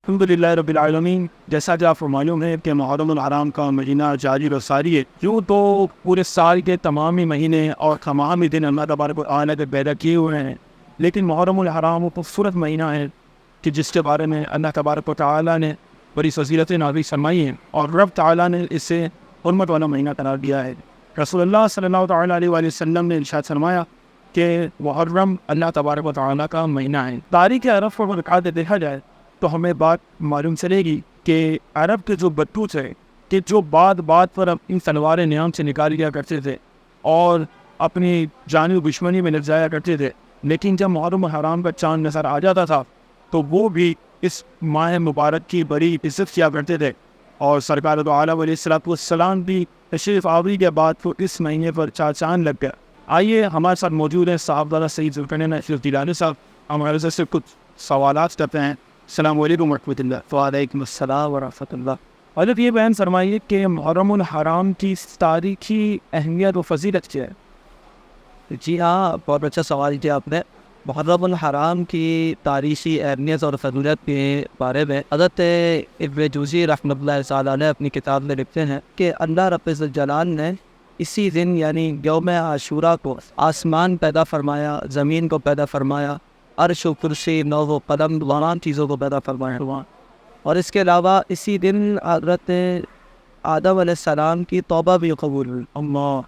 الحمدللہ رب العالمین. جیسا کہ آپ کو معلوم ہے کہ محرم الحرام کا مہینہ جاری و ساری ہے. یوں تو پورے سال کے تمام ہی مہینے اور تمام ہی دن اللہ تبارک و تعالیٰ نے پیدا کیے ہوئے ہیں، لیکن محرم الحرام وہ خوبصورت مہینہ ہے کہ جس کے بارے میں اللہ تبارک و تعالیٰ نے بڑی فضیلت نازل فرمائی ہیں اور رب تعالیٰ نے اسے حرمت والا مہینہ قرار دیا ہے. رسول اللہ صلی اللہ تعالیٰ علیہ وآلہ وسلم نے ارشاد فرمایا کہ محرم اللہ تبارک و تعالیٰ کا مہینہ ہے. تاریخ عرب پر رکھا دیکھا جائے تو ہمیں بات معلوم چلے گی کہ عرب کے جو بطوط ہیں کہ جو بات پر ان تلوار نیام سے نکال لیا کرتے تھے اور اپنی جان و دشمنی میں لگ جایا کرتے تھے، لیکن جب محرم الحرام کا چاند نظر آ جاتا تھا تو وہ بھی اس ماہ مبارک کی بڑی عزت کیا کرتے تھے. اور سرکار دو عالم علیہ السلام بھی تشریف آوری کے بعد تو اس مہینے پر چاند لگ گیا. آئیے ہمارے ساتھ موجود ہیں صاحبزادہ سید ذوالقرنین اشرف گیلانی صاحب، ہمارے سے کچھ سوالات کرتے ہیں. السلام علیکم ورحمۃ اللہ. وعلیکم السلام ورحمۃ اللہ. حضرت یہ بیان فرمائیے کہ محرم الحرام کی تاریخی اہمیت و فضیلت کیا ہے؟ جی ہاں، بہت اچھا سوال کیا آپ نے. محرم الحرام کی تاریخی اہمیت اور فضیلت کے بارے میں حضرت ابن جوزی رحمۃ اللہ تعالیٰ نے اپنی کتاب میں لکھتے ہیں کہ اللہ رب الجلال نے اسی دن یعنی یوم عاشوراء کو آسمان پیدا فرمایا، زمین کو پیدا فرمایا، عرش و کرسی، لوح و قلم تمام چیزوں کو پیدا فرمایا. اور اس کے علاوہ اسی دن حضرت آدم علیہ السلام کی توبہ بھی قبول ہوئی. اللہ،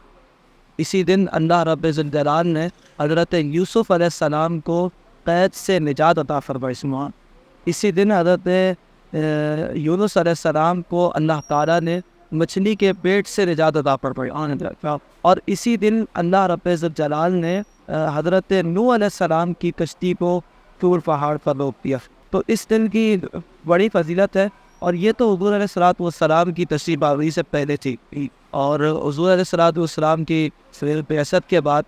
اسی دن اللہ رب الجلال نے حضرت یوسف علیہ السلام کو قید سے نجات عطا فرمائی. اسی دن حضرت یونس علیہ السلام کو اللہ تعالیٰ نے مچھلی کے پیٹ سے نجات عطا فرمائی. اور اسی دن اللہ رب الجلال نے حضرت نوح علیہ السلام کی کشتی کو طور پہاڑ پر روک دیا. تو اس دن کی بڑی فضیلت ہے، اور یہ تو حضور علیہ السلام کی تشریف آوری سے پہلے تھی. اور حضور علیہ السلام کی بعثت کے بعد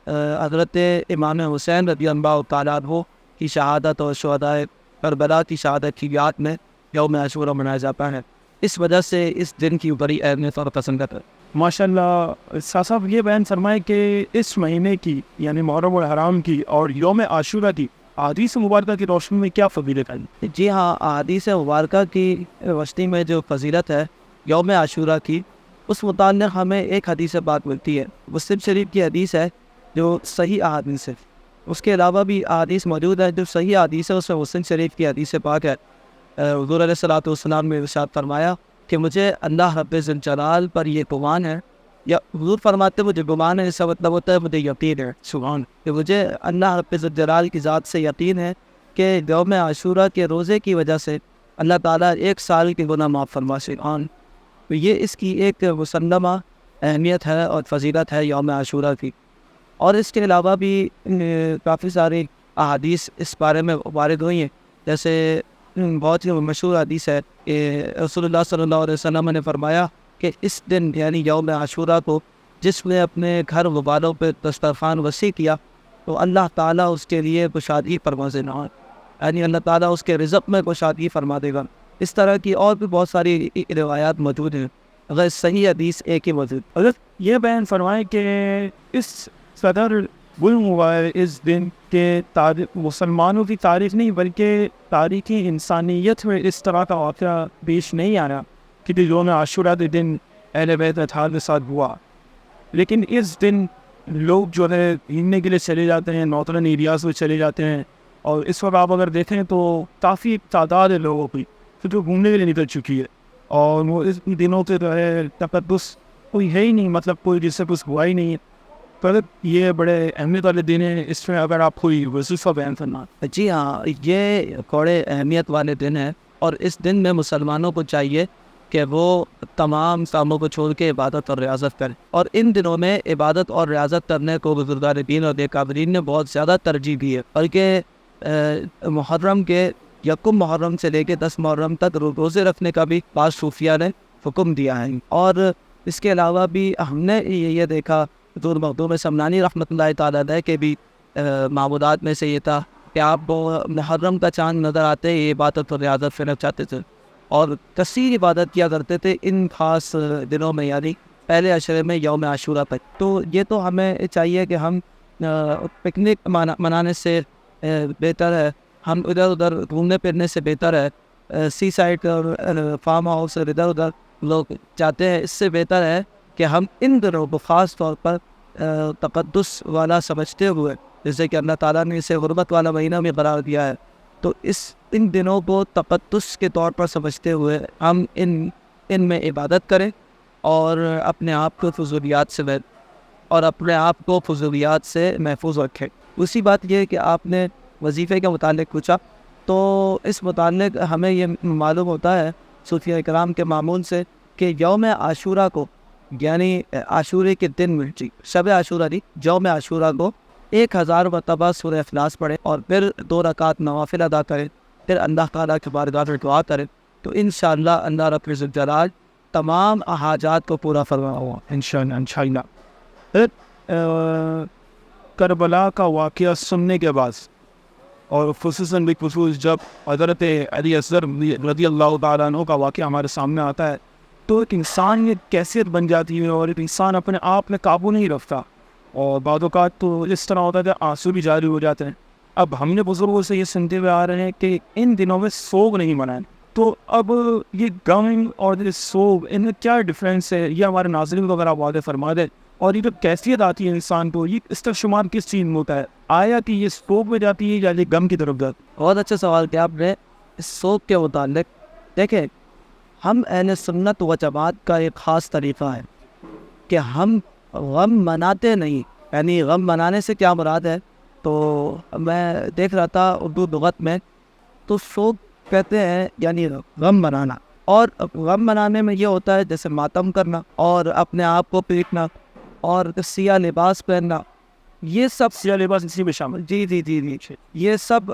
حضرت امام حسین رضی اللہ تعالیٰ عنہ کی شہادت اور شہداء کربلا کی شہادت کی یاد میں یوم عاشوراء منایا جاتا ہے. اس وجہ سے اس دن کی بڑی اہمیت اور پسندت ہے. ماشاء اللہ. صاحب یہ بیان فرمائے کہ اس مہینے کی یعنی محرم الحرام کی اور یوم عاشوراء کی احادیث مبارکہ کی روشنی میں کیا فضیلت ہے؟ جی ہاں، احادیث مبارکہ کی روشنی میں جو فضیلت ہے یوم عاشوراء کی، اس متعلق ہمیں ایک حدیث بات ملتی ہے. مسلم شریف کی حدیث ہے جو صحیح احادیث ہے. اس کے علاوہ بھی احادیث موجود ہے جو صحیح احادیث ہے، اس میں مسلم شریف کی حدیث پاک ہے. حضور علیہ السلام نے ارشاد فرمایا کہ مجھے اللہ رب الجلال پر یہ گمان ہے، یا حضور فرماتے مجھے گمان ہے، اس کا مطلب ہوتا ہے مجھے یقین ہے. سبحان، کہ مجھے اللہ رب الجلال کی ذات سے یقین ہے کہ یوم عاشوراء کے روزے کی وجہ سے اللہ تعالیٰ 1 سال کے گناہ معاف فرما. سبحان. تو یہ اس کی ایک مسلمہ اہمیت ہے اور فضیلت ہے یوم عاشوراء کی. اور اس کے علاوہ بھی کافی ساری احادیث اس بارے میں وارد ہوئی ہیں. جیسے بہت ہی مشہور حدیث ہے کہ رسول اللہ صلی اللہ علیہ وسلم نے فرمایا کہ اس دن یعنی یوم عاشوراء کو جس نے اپنے گھر والوں پہ دسترخوان وسیع کیا تو اللہ تعالیٰ اس کے لیے کشادگی فرما دینا، یعنی اللہ تعالیٰ اس کے رزق میں کشادگی فرما دے گا. اس طرح کی اور بھی بہت ساری روایات موجود ہیں، اگر صحیح حدیث ایک ہی موجود. اگر یہ بیان فرمائیں کہ اس صدر اس دن کے مسلمانوں کی تاریخ نہیں بلکہ تاریخی انسانیت میں اس طرح کا واقعہ پیش نہیں آ رہا کہ یوم عاشوراء کے دن اہل بیت اطہار کے ساتھ ہوا، لیکن اس دن لوگ جو ہے گھومنے کے لیے چلے جاتے ہیں، نوترن ایریاز میں چلے جاتے ہیں. اور اس وقت آپ اگر دیکھیں تو کافی تعداد ہے لوگوں کی جو گھومنے کے لیے نکل چکی ہے، اور وہ اس دنوں سے جو ہے تقدس کوئی ہے ہی نہیں، مطلب کوئی جس سے کچھ ہوا ہی نہیں ہے. پر یہ بڑے اہمیت والے دن ہیں، اس میں اگر آپ کوئی وظیفہ بیان کرنا. جی ہاں، یہ بڑے اہمیت والے دن ہیں، اور اس دن میں مسلمانوں کو چاہیے کہ وہ تمام کاموں کو چھوڑ کے عبادت اور ریاضت کریں. اور ان دنوں میں عبادت اور ریاضت کرنے کو بزرگان دین اور اکابرین نے بہت زیادہ ترجیح دی ہے، بلکہ محرم کے 1 محرم سے لے کے 10 محرم تک روزے رکھنے کا بھی بعض صوفیہ نے حکم دیا ہے. اور اس کے علاوہ بھی ہم نے یہ دیکھا حضور مخدوم سمنانی رحمۃ اللہ تعالیٰ علیہ کے بھی معبودات میں سے یہ تھا کہ آپ کو محرم کا چاند نظر آتے ہی عبادت اور ریاضت فرق چاہتے تھے اور کثیر عبادت کیا کرتے تھے ان خاص دنوں میں، یعنی پہلے عشرے میں یوم عاشوراء پر. تو یہ تو ہمیں چاہیے کہ ہم پکنک منانے سے بہتر ہے، ہم ادھر ادھر گھومنے پھرنے سے بہتر ہے سی سائڈ اور فارم ہاؤس اور ادھر ادھر لوگ جاتے ہیں. اس سے بہتر ہے کہ ہم ان دنوں کو خاص طور پر تقدس والا سمجھتے ہوئے، جیسے کہ اللہ تعالیٰ نے اسے غربت والا مہینہ بھی قرار دیا ہے، تو ان دنوں کو تقدس کے طور پر سمجھتے ہوئے ہم ان میں عبادت کریں اور اپنے آپ کو فضولیات سے محفوظ رکھیں. دوسری بات یہ ہے کہ آپ نے وظیفے کے متعلق پوچھا، تو اس متعلق ہمیں یہ معلوم ہوتا ہے صوفیہ کرام کے معمول سے کہ یوم عاشورہ کو، یعنی عاشورے کے دن میں، شب عاشورہ نہیں، یوم عاشورہ کو 1000 مرتبہ سورہ اخلاص پڑھے اور پھر 2 رکعت نوافل ادا کرے، پھر اللہ تعالیٰ کے بارگاہ میں دعا کرے، تو انشاءاللہ اللہ رب الجلال تمام حاجات کو پورا فرما ہوا. انشاءاللہ. کربلا کا واقعہ سننے کے بعد اور خصوصاً بالخصوص جب حضرت علی اصغر رضی اللہ تعالیٰ عنہ کا واقعہ ہمارے سامنے آتا ہے تو ایک انسان یہ کیفیت بن جاتی ہے اور ایک انسان اپنے آپ میں قابو نہیں رکھتا، اور بعض اوقات تو اس طرح ہوتا ہے کہ آنسو بھی جاری ہو جاتے ہیں. اب ہم نے بزرگوں سے یہ سنتے ہوئے آ رہے ہیں کہ ان دنوں میں سوگ نہیں منائیں، تو اب یہ غم اور یہ سوگ، ان میں کیا ڈفرینس ہے؟ یہ ہمارے ناظرین کو اگر آپ واضح فرما دیں. اور یہ جو کیفیت آتی ہے انسان کو، یہ اس کا شمار کس چیز میں ہوتا ہے؟ آیا کہ یہ سوگ میں جاتی ہے یا یہ غم کی طرف جاتی ہے؟ بہت اچھا سوال کیا آپ نے. اس سوگ کے متعلق دیکھیں، ہم اہل سنت و جماعت کا ایک خاص طریقہ ہے کہ ہم غم مناتے نہیں. یعنی غم منانے سے کیا مراد ہے؟ تو میں دیکھ رہا تھا اردو لغت میں، تو سوگ کہتے ہیں یعنی غم منانا، اور غم منانے میں یہ ہوتا ہے جیسے ماتم کرنا اور اپنے آپ کو پیٹنا اور سیاہ لباس پہننا، یہ سب سیاہ لباس اسی میں شامل. جی یہ سب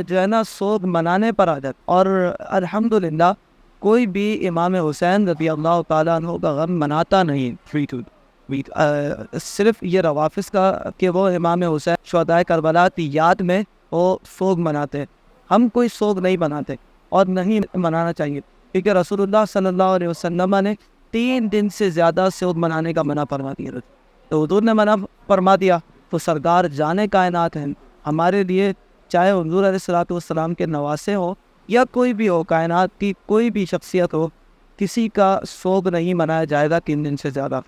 جو ہے نا سوگ منانے پر آ جاتا. اور الحمدللہ کوئی بھی امام حسین رضی اللہ تعالیٰ عنہ کا غم مناتا نہیں. صرف یہ روافظ کا کہ وہ امام حسین شہدائے کربلا کی یاد میں وہ سوگ مناتے ہیں. ہم کوئی سوگ نہیں مناتے اور نہیں منانا چاہیے، کیونکہ رسول اللہ صلی اللہ علیہ وسلم نے 3 دن سے زیادہ سوگ منانے کا منع فرما دیا. تو حضور نے منع فرما دیا تو سرکار جانے کائنات ہیں ہمارے لیے، چاہے حضور علیہ الصلوۃ والسلام کے نواسے ہو یا کوئی بھی ہو، کائنات کی کوئی بھی شخصیت ہو، کسی کا سوگ نہیں منایا جائے گا 3 دن سے زیادہ.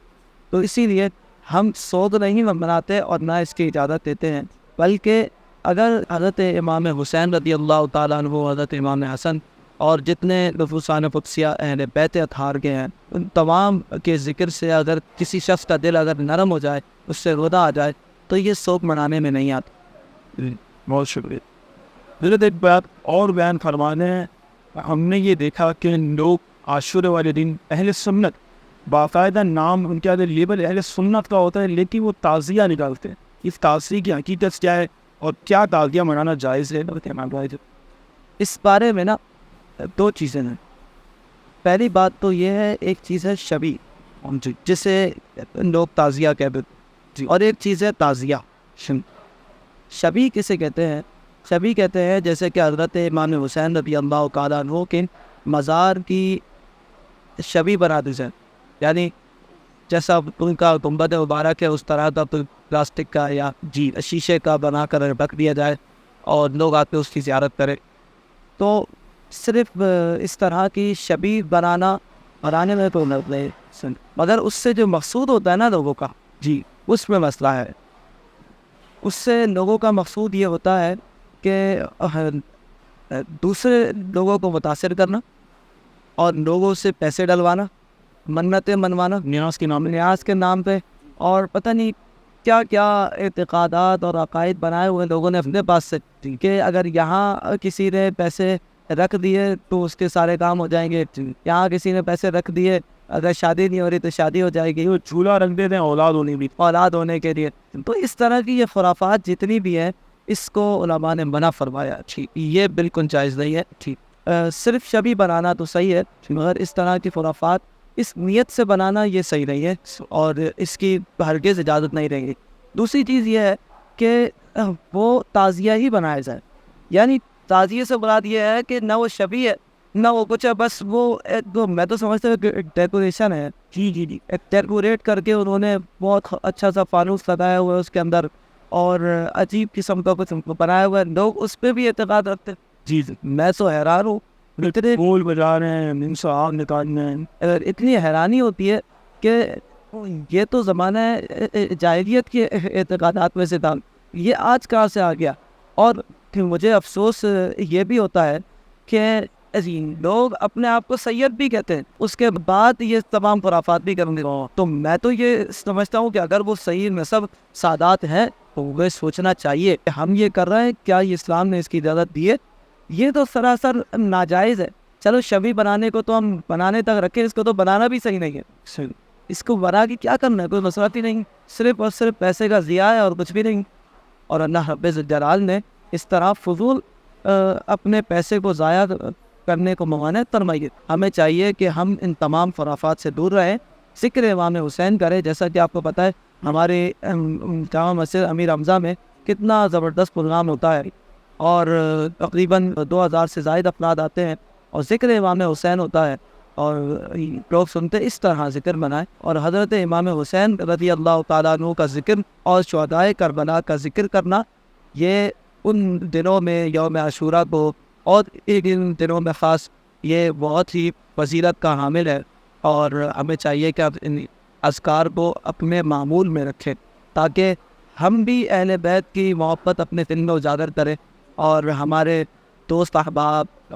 تو اسی لیے ہم سوگ نہیں مناتے اور نہ اس کی اجازت دیتے ہیں. بلکہ اگر حضرت امام حسین رضی اللہ تعالیٰ عنہ، حضرت امام حسن اور جتنے نفوسان قدسیہ اہل بیت اطہار کے ہیں، ان تمام کے ذکر سے اگر کسی شخص کا دل اگر نرم ہو جائے، اس سے رودا آ جائے، تو یہ سوگ منانے میں نہیں آتا. بہت شکریہ. حضرت ایک بات اور بیان فرمانے ہیں، ہم نے یہ دیکھا کہ لوگ عاشورے والے دن اہل سنت باقاعدہ نام ان کے لیبل اہل سنت کا ہوتا ہے، لیکن وہ تعزیہ نکالتے ہیں. اس تعزیہ کی حقیقت کیا ہے اور کیا تعزیہ منانا جائز ہے؟ اس بارے میں نا 2 چیزیں ہیں. پہلی بات تو یہ ہے، ایک چیز ہے شبی جسے لوگ تعزیہ کہتے ہیں، اور ایک چیز ہے تعزیہ. شبی کسے کہتے ہیں؟ شبی کہتے ہیں جیسے کہ حضرت امام حسین رضی اللہ تعالیٰ عنہ کے مزار کی شبی بنا دی جائے، یعنی جیسا ان کا گنبد مبارک ہے اس طرح کا پلاسٹک کا یا شیشے کا بنا کر رکھ دیا جائے اور لوگ آ کے اس کی زیارت کریں. تو صرف اس طرح کی شبی بنانے میں تو نہیں، مگر اس سے جو مقصود ہوتا ہے نا لوگوں کا، اس میں مسئلہ ہے. اس سے لوگوں کا مقصود یہ ہوتا ہے کہ دوسرے لوگوں کو متاثر کرنا اور لوگوں سے پیسے ڈلوانا، منتیں منوانا نیاز کے نام پہ، اور پتہ نہیں کیا کیا اعتقادات اور عقائد بنائے ہوئے لوگوں نے اپنے پاس سے، کہ اگر یہاں کسی نے پیسے رکھ دیے تو اس کے سارے کام ہو جائیں گے، یہاں کسی نے پیسے رکھ دیے اگر شادی نہیں ہو رہی تو شادی ہو جائے گی، وہ جھولا رکھ دیتے ہیں اولاد ہونے کے لیے. تو اس طرح کی یہ خرافات جتنی بھی ہیں، اس کو علماء نے منع فرمایا. یہ بالکل جائز نہیں ہے. صرف شبی بنانا تو صحیح ہے، مگر اس طرح کی خرافات اس نیت سے بنانا یہ صحیح نہیں ہے اور اس کی ہرگز اجازت نہیں رہے گی. دوسری چیز یہ ہے کہ وہ تعزیہ ہی بنایا جائے، یعنی تعزیہ سے مراد یہ ہے کہ نہ وہ شبی ہے نہ وہ کچھ ہے، بس وہ میں تو سمجھتا ہوں کہ ڈیکوریشن ہے. ڈیکوریٹ کر کے انہوں نے بہت اچھا سا فانوس لگایا ہوا ہے اس کے اندر اور عجیب قسم کا کچھ بنایا ہوا ہے، لوگ اس پہ بھی اعتقاد رکھتے ہیں. میں تو حیران ہوں، اتنے بول بجا رہے ہیں، انصاف نکال رہے ہیں. اتنی حیرانی ہوتی ہے کہ یہ تو زمانہ جاہلیت کے اعتقادات میں سے تھا، یہ آج کہاں سے آ گیا. اور پھر مجھے افسوس یہ بھی ہوتا ہے کہ لوگ اپنے آپ کو سید بھی کہتے ہیں، اس کے بعد یہ تمام خرافات بھی کریں گے. تو میں تو یہ سمجھتا ہوں کہ اگر وہ صحیح نسب سادات ہیں تو وہ سوچنا چاہیے کہ ہم یہ کر رہے ہیں، کیا یہ اسلام نے اس کی اجازت دی ہے؟ یہ تو سراسر ناجائز ہے. چلو شبی بنانے کو تو ہم بنانے تک رکھیں، اس کو تو بنانا بھی صحیح نہیں ہے. اس کو بنا کے کیا کرنا ہے؟ کوئی مسئلہ ہی نہیں، صرف اور صرف پیسے کا ضیاع ہے اور کچھ بھی نہیں. اور اللہ رب ذوالجلال نے اس طرح فضول اپنے پیسے کو ضائع کرنے کو ممانعت فرمائی ہے. ہمیں چاہیے کہ ہم ان تمام خرافات سے دور رہیں، ذکر امام حسین کریں. جیسا کہ آپ کو پتہ ہے ہمارے جامع مسجد امیر حمزہ میں کتنا زبردست پروگرام ہوتا ہے اور تقریباً 2000 سے زائد افراد آتے ہیں اور ذکر امام حسین ہوتا ہے اور لوگ سنتے اس طرح ذکر بنائیں. اور حضرت امام حسین رضی اللہ تعالیٰ عنہ کا ذکر اور شہدائے کربلا کا ذکر کرنا، یہ ان دنوں میں یوم عاشوراء کو اور ان دنوں میں خاص یہ بہت ہی فضیلت کا حامل ہے. اور ہمیں چاہیے کہ اب ان اذکار کو اپنے معمول میں رکھیں تاکہ ہم بھی اہل بیت کی محبت اپنے دل میں اجاگر کریں اور ہمارے دوست احباب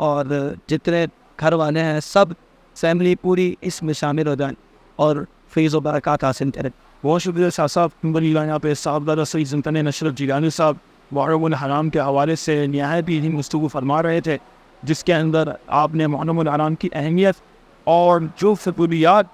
اور جتنے گھر والے ہیں سب فیملی پوری اس میں شامل ہو جائیں اور فیض و برکات حاصل کریں. بہت شکریہ شاہ صاحب. یہاں پہ صاحبزادہ سید سلطان نصرت جیلانی صاحب محرم الحرام کے حوالے سے نہایت ہی گفتگو فرما رہے تھے، جس کے اندر آپ نے محرم الحرام کی اہمیت اور جو فضولیات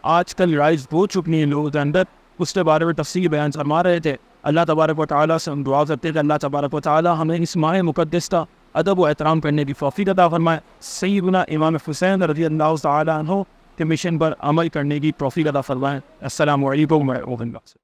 آج کل رائج ہو چکی ہیں لوگوں کے اندر، اس کے بارے میں تفصیلی بیان فرما رہے تھے. اللہ تبارک و تعالیٰ سے ہم دعا کرتے ہیں کہ اللہ تبارک و تعالیٰ ہمیں اس ماہ مقدس کا ادب و احترام کرنے کی توفیق عطا فرمائے. سیدنا امام حسین رضی اللہ تعالیٰ عنہ کے مشن پر عمل کرنے کی توفیق عطا فرمائے. السلام علیکم ورحمۃ اللہ.